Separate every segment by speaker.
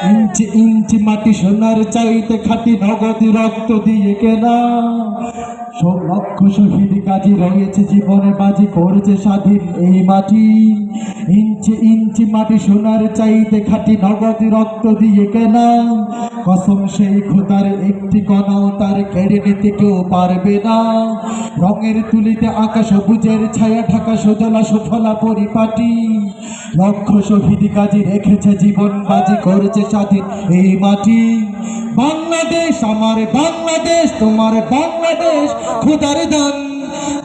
Speaker 1: ইঞ্চি ইঞ্চি মাটি সোনার চাইতে খাঁটি নগদ রক্ত দিয়ে কেনা। লক্ষ শহীদ গাজী রয়েছে জীবনে বাজি করেছে স্বাধীন এই মাটি। ইঞ্চি ইঞ্চি মাটি সোনার চাইতে খাঁটি নগদ রক্ত দিয়ে কেনা। কসম সেই খোদার একটি কণাও তার কেড়ে নিতে কেউ পারবে না। রঙের তুলিতে আঁকা সবুজের ছায়া ঢাকা সজলা সুফলা পরিপাটি। লক্ষ শহীদ গাজী রেখেছে জীবন বাজি করেছে স্বাধীন এই মাটি। বাংলাদেশ আমার বাংলাদেশ, তোমার বাংলাদেশ খোদার দান।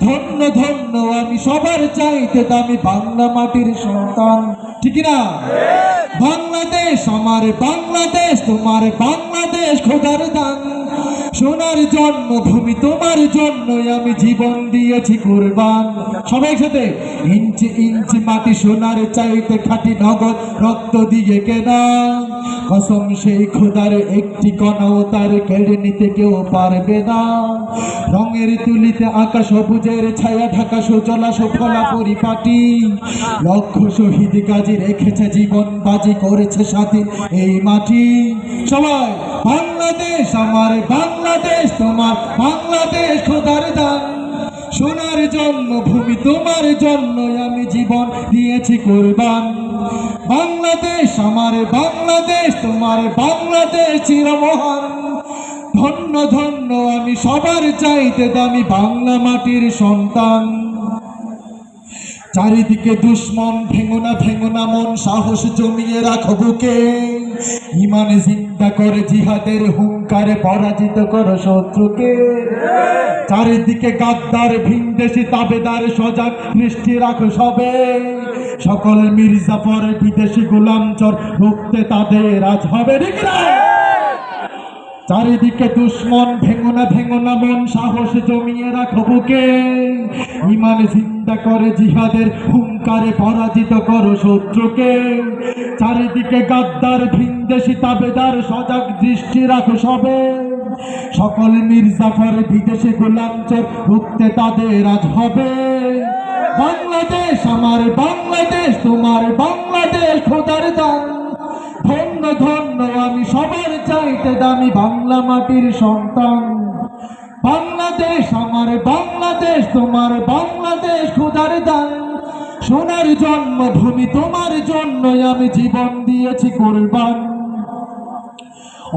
Speaker 1: ধন্য ধন্য আমি সবার চাইতে দামি বাংলা মাটির সন্তান, ঠিক না? বাংলাদেশ আমার বাংলাদেশ, তোমার বাংলাদেশ খোদার দান। সোনার জন্মভূমি তোমার জন্যই আমি জীবন দিয়েছি কুরবান। সবাই সাথে, ইঞ্চি ইঞ্চি মাটি সোনার চাইতে খাঁটি নগদ রক্ত দিয়ে কেনা। কসম সেই খোদার একটি কণাও তার কেড়ে নিতে কেউ পারবে না। রঙের তুলিতে আঁকা সবুজের ছায়া ঢাকা সুজলা সুফলা পরিপাটি। লক্ষ শহীদ গাজী রেখেছে জীবন বাজি করেছে স্বাধীন এই মাটি। সবাই, বাংলাদেশ আমার বাংলাদেশ, তোমার বাংলাদেশ খোদার দান। সোনার জন্মভূমি তোমার জন্যই আমি জীবন দিয়েছি কুরবান। বাংলাদেশ আমার বাংলাদেশ, তোমার বাংলাদেশ চিরমহান। ধন্য ধন্য আমি সবার চাইতে দামি বাংলা মাটির সন্তান। চারিদিকে দুশ্মন, ভেঙো না মন, সাহস জমিয়ে রাখো বুকে। ইমান জিন্দা করে জিহাদের হুঙ্কারে পরাজিত করো শত্রুকে। চারিদিকে গাদ্দার ভিনদেশি তাবেদার সজাগ দৃষ্টি রাখো সবে। সকল মির্জাফর বিদেশি গোলামচর রুখতে তাদের আজ হবে, ঠিক না? চারিদিকে দুশ্মন, ভেঙো না মন, সাহস জমিয়ে রাখো বুকে। ইমান জিন্দা করে জিহাদের হুঙ্কারে পরাজিত করো শত্রুকে। চারিদিকে গাদ্দার ভিনদেশি তাবেদার সজাগ দৃষ্টি রাখো সবে। সকল মির্জাফর বিদেশি গোলামচর রুখতে তাদের আজ হবে। বাংলাদেশ আমার বাংলাদেশ, তোমার বাংলাদেশ খোদার দান। ধন্য ধন্য আমি সবার চাইতে দামি বাংলা মাটির সন্তান। বাংলাদেশ আমার বাংলাদেশ, তোমার বাংলাদেশ খোদার দান। সোনার জন্মভূমি তোমার জন্যই আমি জীবন দিয়েছি কুরবান।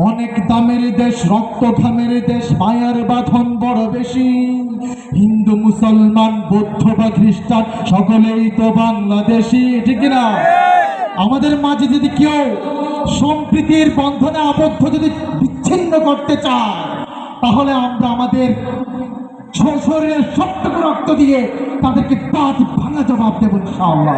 Speaker 1: অনেক দামের দেশ, রক্ত ঘামের দেশ, মায়ার বাঁধন বড় বেশি। হিন্দু মুসলমান বৌদ্ধ বা খ্রিস্টান সকলেই তো বাংলাদেশি, ঠিক না? আমাদের মাঝে যদি কেউ সম্প্রীতির বন্ধনে আবদ্ধ যদি বিচ্ছিন্ন করতে চায়, তাহলে আমরা আমাদের শরীরের সবটুকু রক্ত দিয়ে তাদেরকে দাঁত ভাঙা জবাব দেব ইনশাআল্লাহ।